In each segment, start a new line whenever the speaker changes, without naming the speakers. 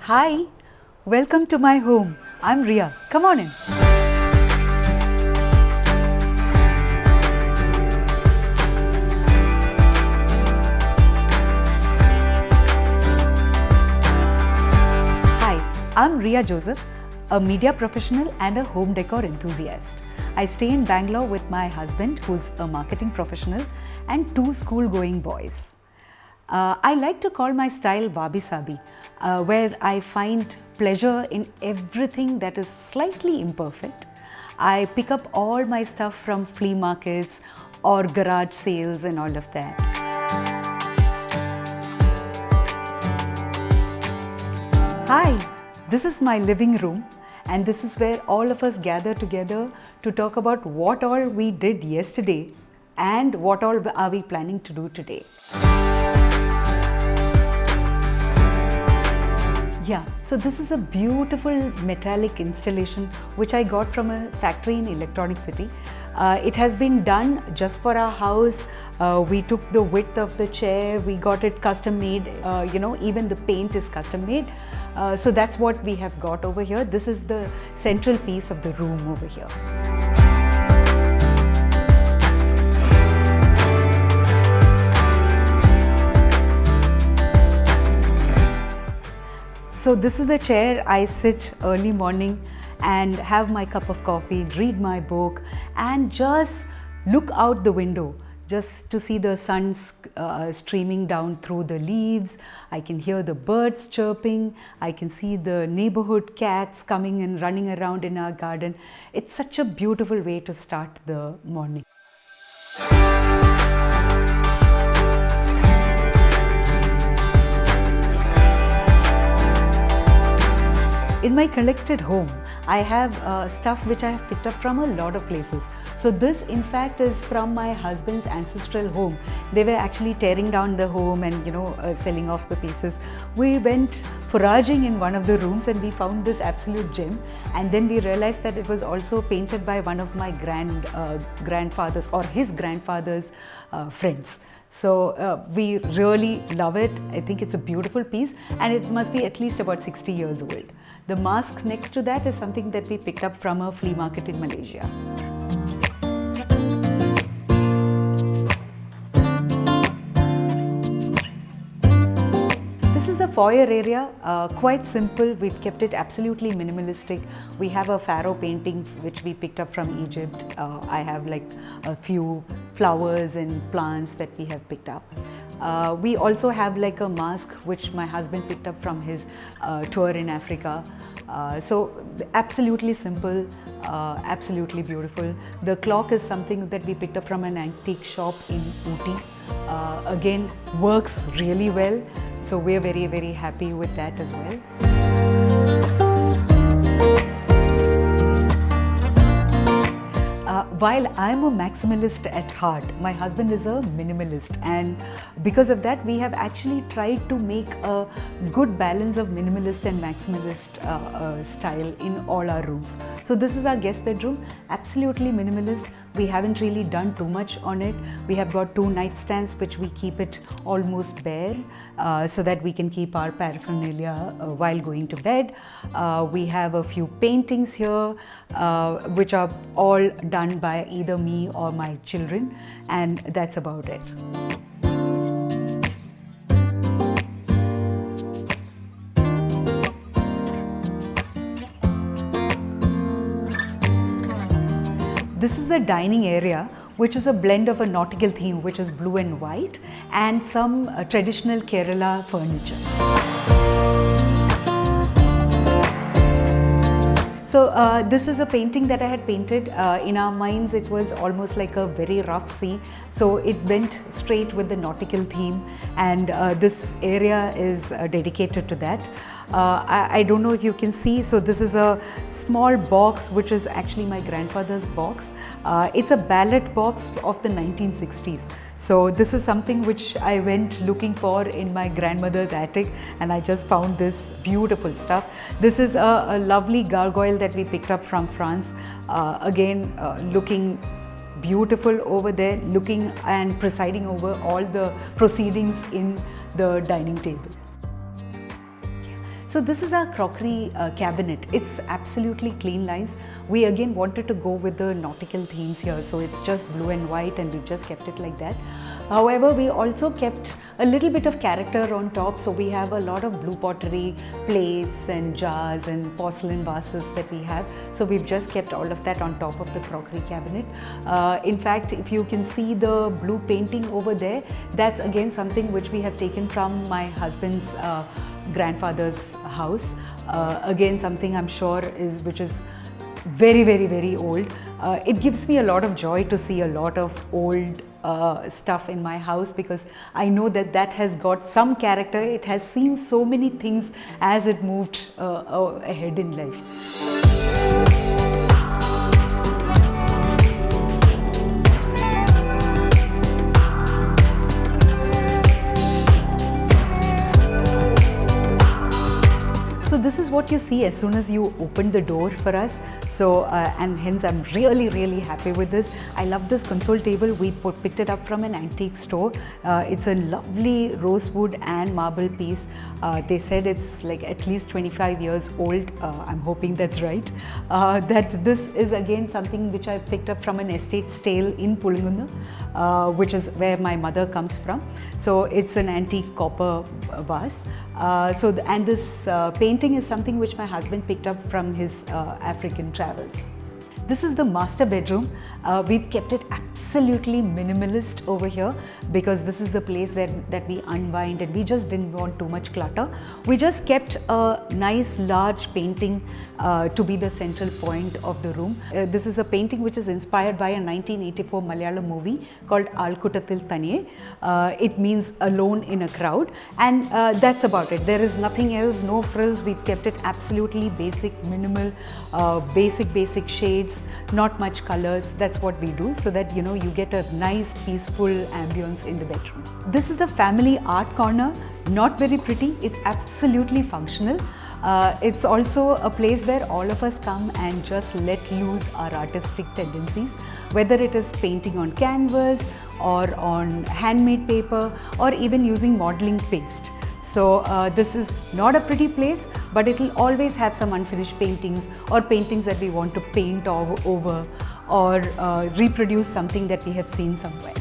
Hi, welcome to my home. I'm Riya. Come on in. Hi, I'm Riya Joseph, a media professional and a home decor enthusiast. I stay in Bangalore with my husband, who's a marketing professional, and two school-going boys. I like to call my style Wabi-Sabi, where I find pleasure in everything that is slightly imperfect. I pick up all my stuff from flea markets or garage sales and all of that. Hi, this is my living room, and this is where all of us gather together to talk about what all we did yesterday and what all are we planning to do today. Yeah, so this is a beautiful metallic installation which I got from a factory in Electronic City. It has been done just for our house. We took the width of the chair, we got it custom made, even the paint is custom made. So that's what we have got over here. This is the central piece of the room over here. So this is the chair I sit early morning and have my cup of coffee, read my book and just look out the window just to see the sun streaming down through the leaves. I can hear the birds chirping. I can see the neighborhood cats coming and running around in our garden. It's such a beautiful way to start the morning. In my collected home, I have stuff which I have picked up from a lot of places. So this in fact is from my husband's ancestral home. They were actually tearing down the home and selling off the pieces. We went foraging in one of the rooms and we found this absolute gem, and then we realized that it was also painted by one of my grandfathers or his grandfather's friends. So we really love it. I think it's a beautiful piece and it must be at least about 60 years old. The mask next to that is something that we picked up from a flea market in Malaysia. This is the foyer area, quite simple. We've kept it absolutely minimalistic. We have a pharaoh painting which we picked up from Egypt. I have like a few flowers and plants that we have picked up. We also have like a mask which my husband picked up from his tour in Africa. So absolutely simple, absolutely beautiful. The clock is something that we picked up from an antique shop in Ooty. Again, works really well. So we're very, very happy with that as well. While I'm a maximalist at heart, my husband is a minimalist, and because of that we have actually tried to make a good balance of minimalist and maximalist style in all our rooms. So this is our guest bedroom, absolutely minimalist. We haven't really done too much on it. We have got two nightstands which we keep it almost bare so that we can keep our paraphernalia while going to bed. We have a few paintings here which are all done by either me or my children, and that's about it. This is the dining area, which is a blend of a nautical theme, which is blue and white, and some traditional Kerala furniture. So this is a painting that I had painted. In our minds, it was almost like a very rough sea. So it went straight with the nautical theme, and this area is dedicated to that. I don't know if you can see, so this is a small box which is actually my grandfather's box. It's a ballot box of the 1960s. So this is something which I went looking for in my grandmother's attic, and I just found this beautiful stuff. This is a lovely gargoyle that we picked up from France. Again, looking beautiful over there, looking and presiding over all the proceedings in the dining table. So this is our crockery cabinet. It's absolutely clean lines. We again wanted to go with the nautical themes here, so it's just blue and white and we've just kept it like that. However, we also kept a little bit of character on top, so we have a lot of blue pottery, plates and jars and porcelain vases that we have. So we've just kept all of that on top of the crockery cabinet. In fact, if you can see the blue painting over there, that's again something which we have taken from my husband's grandfather's house. Again, something I'm sure which is very old. It gives me a lot of joy to see a lot of old stuff in my house, because I know that that has got some character. It has seen so many things as it moved ahead in life. So this is what you see as soon as you open the door for us. So and hence I'm really happy with this. I love this console table. We picked it up from an antique store. It's a lovely rosewood and marble piece. They said it's like at least 25 years old. I'm hoping that's right. That this is again something which I picked up from an estate sale in Pulangundu, which is where my mother comes from. So it's an antique copper vase. And this painting is something which my husband picked up from his African travels. This is the master bedroom. We've kept it absolutely minimalist over here, because this is the place that we unwind, and we just didn't want too much clutter. We just kept a nice large painting to be the central point of the room. This is a painting which is inspired by a 1984 Malayalam movie called Alkutathil Thaniye. It means alone in a crowd, and that's about it. There is nothing else, no frills. We've kept it absolutely basic, minimal, basic shades, not much colors. That's what we do, so that you get a nice peaceful ambience in the bedroom. This is the family art corner. Not very pretty, it's absolutely functional. It's also a place where all of us come and just let loose our artistic tendencies, whether it is painting on canvas or on handmade paper or even using modeling paste. So this is not a pretty place, but it will always have some unfinished paintings or paintings that we want to paint over or reproduce something that we have seen somewhere.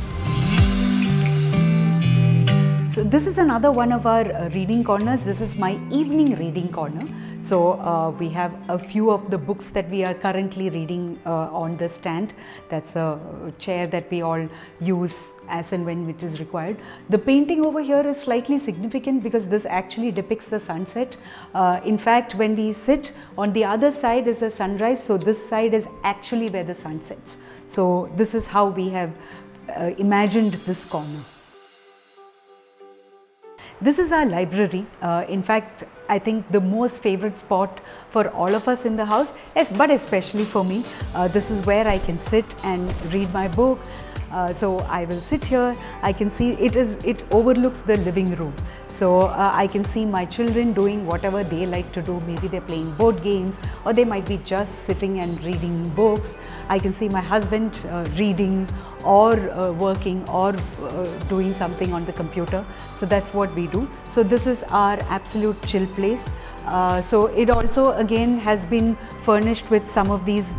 So this is another one of our reading corners. This is my evening reading corner. So we have a few of the books that we are currently reading on the stand. That's a chair that we all use as and when it is required. The painting over here is slightly significant because this actually depicts the sunset. In fact, when we sit, on the other side is the sunrise, so this side is actually where the sun sets. So this is how we have imagined this corner. This is our library. In fact, I think the most favorite spot for all of us in the house, but especially for me. This is where I can sit and read my book. So I will sit here. I can see it overlooks the living room. So I can see my children doing whatever they like to do. Maybe they're playing board games, or they might be just sitting and reading books. I can see my husband reading or working or doing something on the computer. So that's what we do. So this is our absolute chill place. So it also again has been furnished with some of these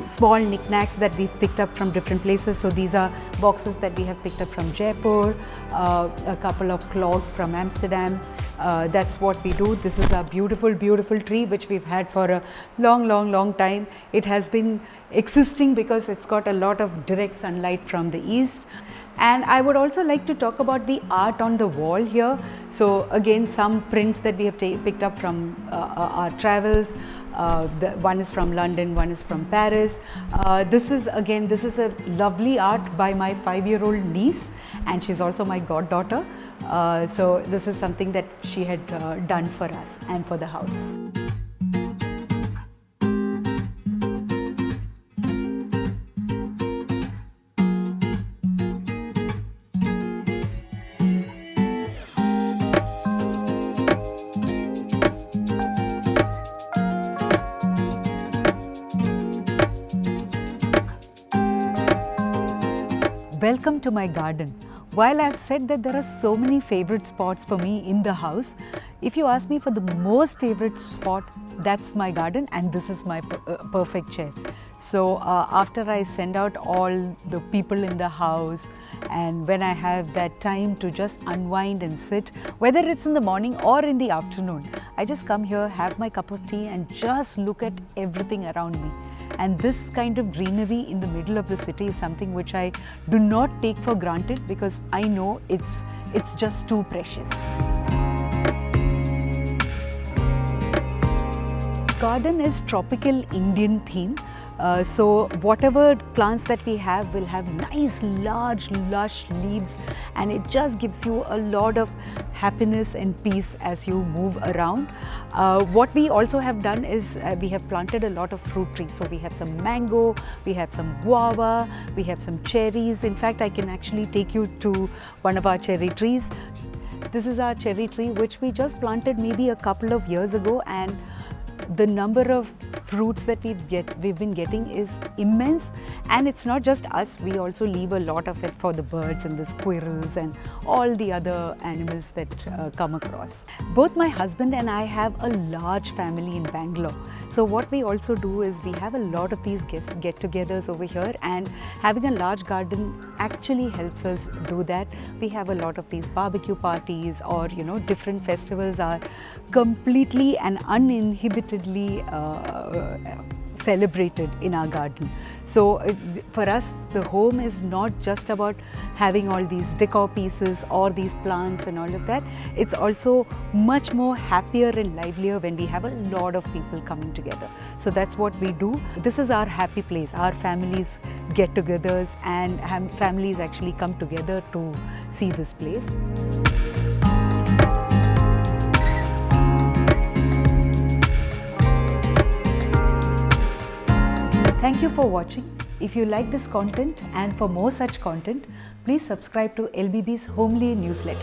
small knickknacks that we've picked up from different places. So these are boxes that we have picked up from Jaipur, a couple of clogs from Amsterdam. That's what we do. This is a beautiful tree which we've had for a long time. It has been existing because it's got a lot of direct sunlight from the east. And I would also like to talk about the art on the wall here. So again, some prints that we have picked up from our travels. One is from London, one is from Paris. This is a lovely art by my 5-year-old niece, and she's also my goddaughter. So this is something that she had done for us and for the house. Welcome to my garden. While I've said that there are so many favorite spots for me in the house, If you ask me for the most favorite spot, that's my garden, and this is my perfect chair. So after I send out all the people in the house, and when I have that time to just unwind and sit, whether it's in the morning or in the afternoon, I just come here, have my cup of tea and just look at everything around me. And this kind of greenery in the middle of the city is something which I do not take for granted, because I know it's just too precious. Garden is tropical Indian theme. So whatever plants that we have will have nice large lush leaves, and it just gives you a lot of happiness and peace as you move around. What we also have done is we have planted a lot of fruit trees. So we have some mango, we have some guava, we have some cherries. In fact, I can actually take you to one of our cherry trees. This is our cherry tree which we just planted maybe a couple of years ago, and the number of fruits that we've been getting is immense. And it's not just us, we also leave a lot of it for the birds and the squirrels and all the other animals that come across. Both my husband and I have a large family in Bangalore. So what we also do is we have a lot of these get-togethers over here, and having a large garden actually helps us do that. We have a lot of these barbecue parties, or different festivals are completely and uninhibitedly celebrated in our garden. So for us, the home is not just about having all these decor pieces or these plants and all of that. It's also much more happier and livelier when we have a lot of people coming together. So that's what we do. This is our happy place. Our families get-togethers, and families actually come together to see this place. Thank you for watching. If you like this content and for more such content, please subscribe to LBB's Homely newsletter.